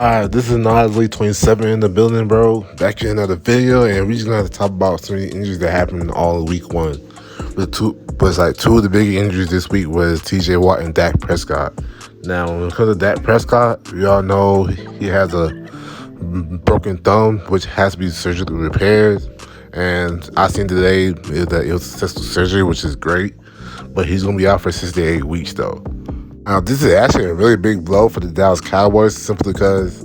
This is Nosley 27 in the building, bro. Back in another video, and we just gonna have to talk about some of the injuries that happened all of week one. Two of the big injuries this week was TJ Watt and Dak Prescott. Now, when it comes to Dak Prescott, we all know he has a broken thumb, which has to be surgically repaired. And I seen today is that it was successful surgery, which is great, but he's gonna be out for 6 to 8 weeks though. Now, this is actually a really big blow for the Dallas Cowboys simply because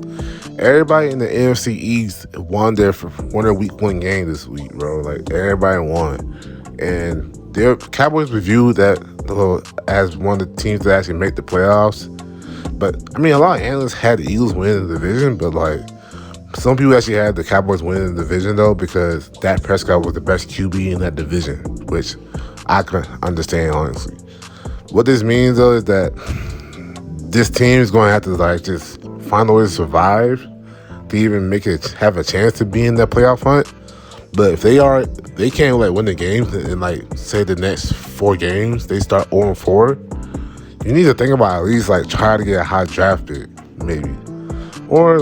everybody in the NFC East won their week one game this week, bro. Like, everybody won. And their Cowboys reviewed that as one of the teams that actually make the playoffs. But, I mean, a lot of analysts had the Eagles winning the division, but, like, some people actually had the Cowboys winning the division, though, because Dak Prescott was the best QB in that division, which I can understand, honestly. What this means, though, is that this team is going to have to just find a way to survive to even have a chance to be in that playoff hunt. But if they can't win the games and say the next 4 games they start 0-4, you need to think about at least try to get a high draft pick, maybe, or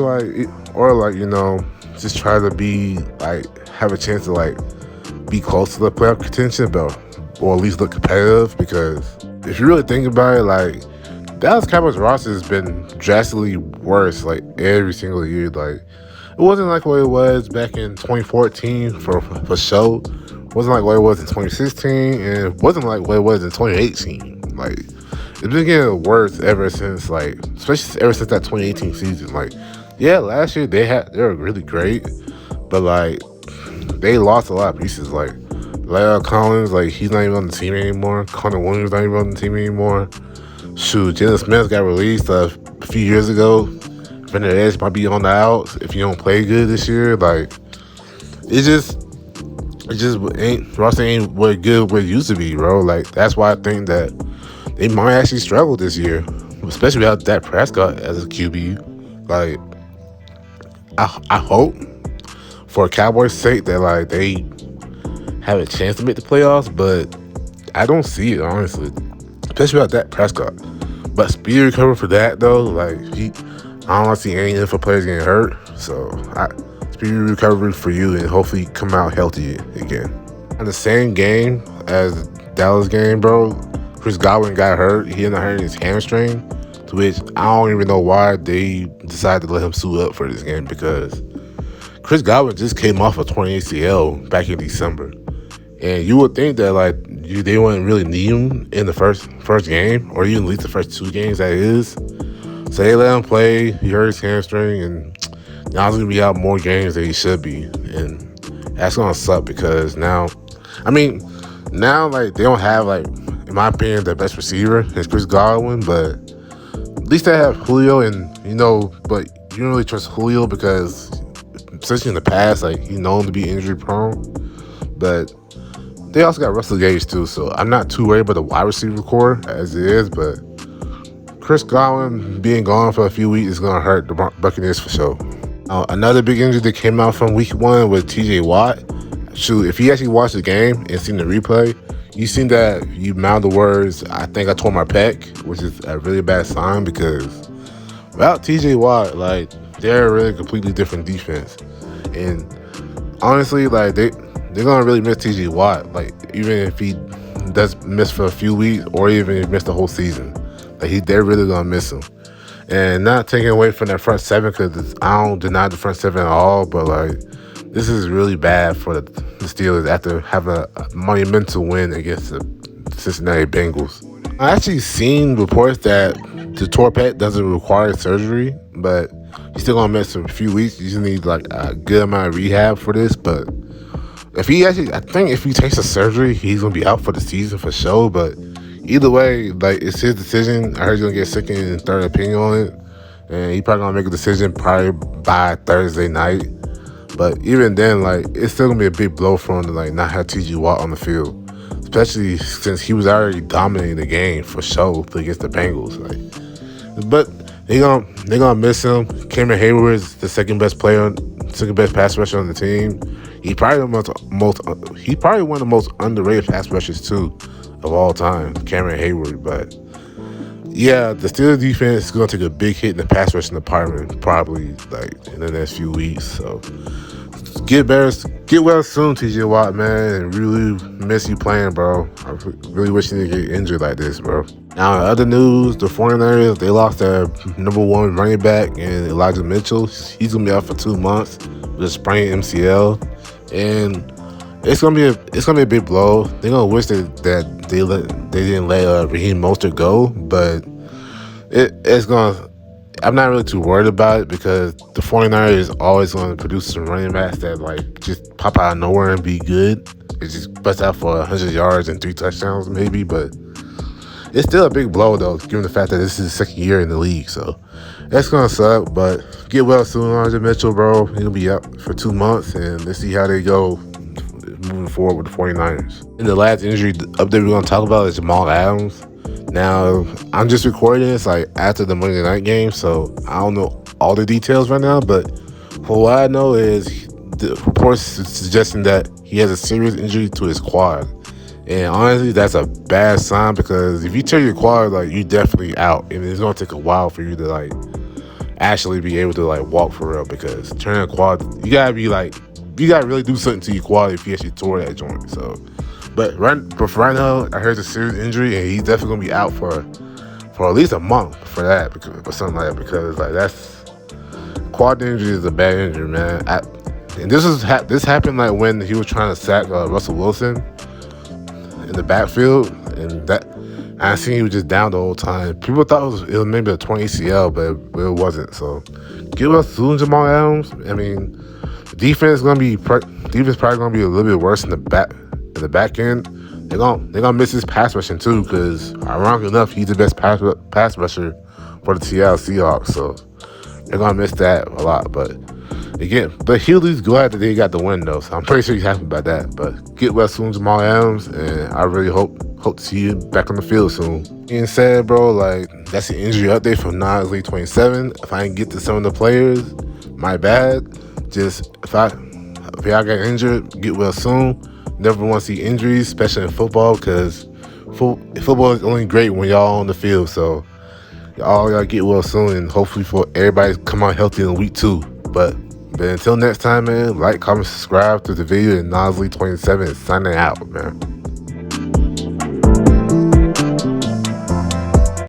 just try to be have a chance to be close to the playoff contention, or at least look competitive. Because if you really think about it, Dallas Cowboys roster has been drastically worse every single year. It wasn't like what it was back in 2014 for sure. It wasn't like what it was in 2016, and it wasn't like what it was in 2018. It's been getting worse ever since especially ever since that 2018 season. Last year they were really great, but they lost a lot of pieces. Lyle Collins, he's not even on the team anymore. Connor Williams not even on the team anymore. Shoot, Jalen Smith got released a few years ago. Van Edge might be on the outs if you don't play good this year. It just ain't roster ain't what it used to be, bro. That's why I think that they might actually struggle this year, especially without Dak Prescott as a QB. I hope for Cowboys' sake that they have a chance to make the playoffs, but I don't see it, honestly, especially without Dak Prescott. But speedy recovery for that, though, I don't see any NFL players getting hurt, so speedy recovery for you, and hopefully come out healthy again. In the same game as Dallas game, bro, Chris Godwin got hurt. He ended up hurting his hamstring, to which I don't even know why they decided to let him suit up for this game, because Chris Godwin just came off a torn ACL back in December. And you would think that they wouldn't really need him in the first game, or even at least the first 2 games, that is. So they let him play. He hurt his hamstring, and now he's gonna be out more games than he should be, and that's gonna suck because now they don't have in my opinion the best receiver is Chris Godwin, but at least they have Julio, and but you don't really trust Julio because especially in the past he's known to be injury prone, but they also got Russell Gage too, so I'm not too worried about the wide receiver core as it is, but Chris Godwin being gone for a few weeks is going to hurt the Buccaneers for sure. Another big injury that came out from week one was TJ Watt. Shoot, if you actually watched the game and seen the replay, you seen that you mouthed the words, "I think I tore my pec," which is a really bad sign because without TJ Watt, they're a really completely different defense. And honestly, they're gonna really miss TJ Watt. Even if he does miss for a few weeks, or even if he missed the whole season, they're really gonna miss him. And not taking away from that front seven, because I don't deny the front seven at all, but this is really bad for the Steelers after having a monumental win against the Cincinnati Bengals. I actually seen reports that the torn pec doesn't require surgery, but he's still gonna miss a few weeks. You just need a good amount of rehab for this, but I think if he takes the surgery, he's gonna be out for the season for sure. But either way, it's his decision. I heard he's gonna get a second and third opinion on it, and he probably gonna make a decision probably by Thursday night. But even then, it's still gonna be a big blow for him to not have TJ Watt on the field, especially since he was already dominating the game for sure against the Bengals. But they're gonna miss him. Cameron Hayward is the second best pass rusher on the team. He probably one of the most underrated pass rushers too of all time, Cameron Hayward. But Yeah, the Steelers defense is going to take a big hit in the pass rushing department probably like in the next few weeks. So get better, get well soon, TJ Watt, man, and really miss you playing, bro. I really wish you didn't get injured like this, bro. Now, in other news, the 49ers, they lost their #1 running back, and Elijah Mitchell. He's going to be out for 2 months with a sprained MCL. And it's gonna be a big blow. They're gonna wish that they didn't let Raheem Mostert go, but it's gonna. I'm not really too worried about it because the 49ers is always going to produce some running backs that like just pop out of nowhere and be good. It just busts out for 100 yards and 3 touchdowns maybe, but it's still a big blow though, given the fact that this is his second year in the league. So that's gonna suck. But get well soon, Elijah Mitchell, bro. He'll be out for 2 months, and let's see how they go moving forward with the 49ers. And the last injury update we're going to talk about is Jamal Adams. Now, I'm just recording this like after the Monday night game, so I don't know all the details right now, but for what I know is the reports suggesting that he has a serious injury to his quad. And honestly, that's a bad sign because if you tear your quad, like, you're definitely out, and it's going to take a while for you to like actually be able to like walk for real, because turning a quad, you got to really do something to your quad if you actually tore that joint. So, but for right now, I heard it's a serious injury, and he's definitely gonna be out for at least a month for that, or something like that, because like that's quad injury is a bad injury, man. And this happened like when he was trying to sack Russell Wilson in the backfield, and that I seen he was just down the whole time. People thought it was maybe a torn ACL, but it wasn't. So, give us soon, Jamal Adams. I mean, defense probably gonna be a little bit worse in the back end. They're gonna miss his pass rushing too, because ironically enough, he's the best pass rusher for the Seattle Seahawks. So they're gonna miss that a lot. But he's glad that they got the win though. So I'm pretty sure he's happy about that. But get well soon, Jamal Adams, and I really hope to see you back on the field soon. Being said, bro, like that's the injury update from Nas League 27. If I didn't get to some of the players, my bad. Just if y'all get injured, get well soon. Never want to see injuries, especially in football, because football is only great when y'all on the field. So y'all get well soon, and hopefully for everybody come out healthy in week 2. But until next time, man, like, comment, subscribe to the video, and Nas League 27 is signing out, man.